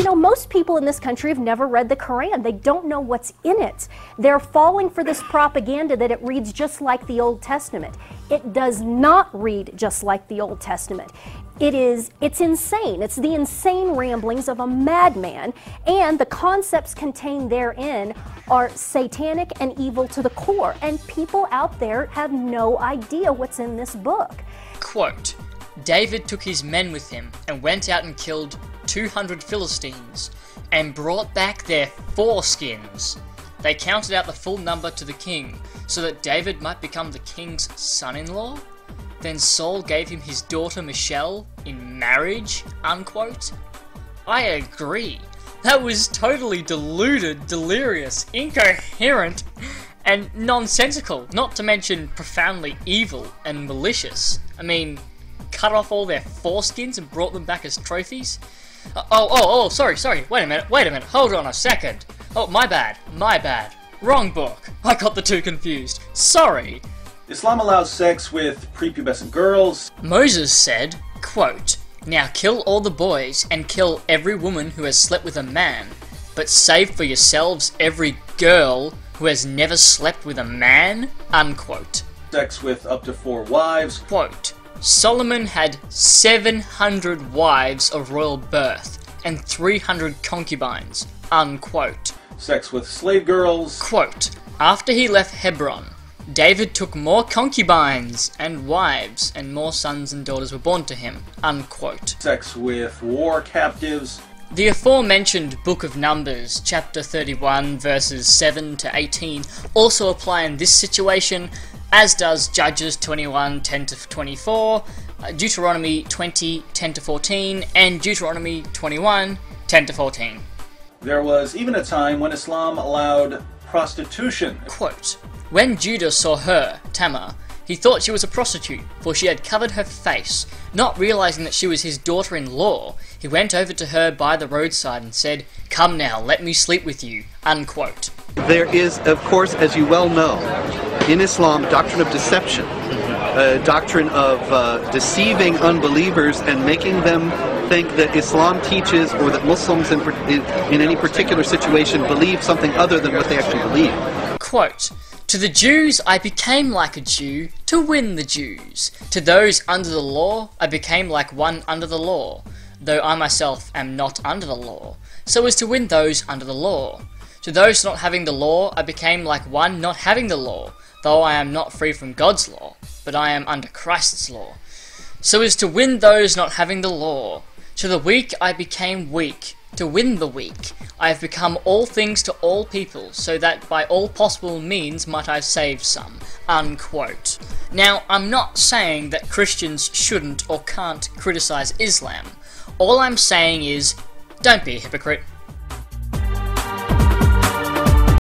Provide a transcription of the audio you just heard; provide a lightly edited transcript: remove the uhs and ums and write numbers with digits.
know, most people in this country have never read the Quran. They don't know what's in it. They're falling for this propaganda that it reads just like the Old Testament. It does not read just like the Old Testament. It's insane. It's the insane ramblings of a madman, and the concepts contained therein are satanic and evil to the core, and people out there have no idea what's in this book. Quote, David took his men with him and went out and killed 200 Philistines and brought back their foreskins. They counted out the full number to the king so that David might become the king's son-in-law. Then Saul gave him his daughter Michelle in marriage, unquote. I agree. That was totally deluded, delirious, incoherent, and nonsensical, not to mention profoundly evil and malicious. I mean, cut off all their foreskins and brought them back as trophies? Sorry, wait a minute, hold on a second. Oh, my bad, wrong book. I got the two confused, sorry. Islam allows sex with prepubescent girls. Moses said, quote, Now kill all the boys and kill every woman who has slept with a man, but save for yourselves every girl who has never slept with a man, unquote. Sex with up to 4 wives. Quote, Solomon had 700 wives of royal birth and 300 concubines, unquote. Sex with slave girls. Quote, After he left Hebron, David took more concubines and wives, and more sons and daughters were born to him, unquote. Sex with war captives. The aforementioned Book of Numbers, chapter 31, verses 7 to 18, also apply in this situation, as does Judges 21, 10 to 24, Deuteronomy 20, 10 to 14, and Deuteronomy 21, 10 to 14. There was even a time when Islam allowed prostitution. Quote, When Judah saw her, Tamar, he thought she was a prostitute, for she had covered her face. Not realizing that she was his daughter-in-law, he went over to her by the roadside and said, Come now, let me sleep with you, unquote. There is, of course, as you well know, in Islam, a doctrine of deception, a doctrine of deceiving unbelievers and making them think that Islam teaches, or that Muslims in any particular situation believe something other than what they actually believe. Quote, To the Jews I became like a Jew to win the Jews. To those under the law I became like one under the law, though I myself am not under the law, so as to win those under the law. To those not having the law I became like one not having the law, though I am not free from God's law, but I am under Christ's law, so as to win those not having the law. To the weak I became weak, to win the weak. I have become all things to all people, so that by all possible means might I save some, unquote. Now, I'm not saying that Christians shouldn't or can't criticize Islam. All I'm saying is, don't be a hypocrite.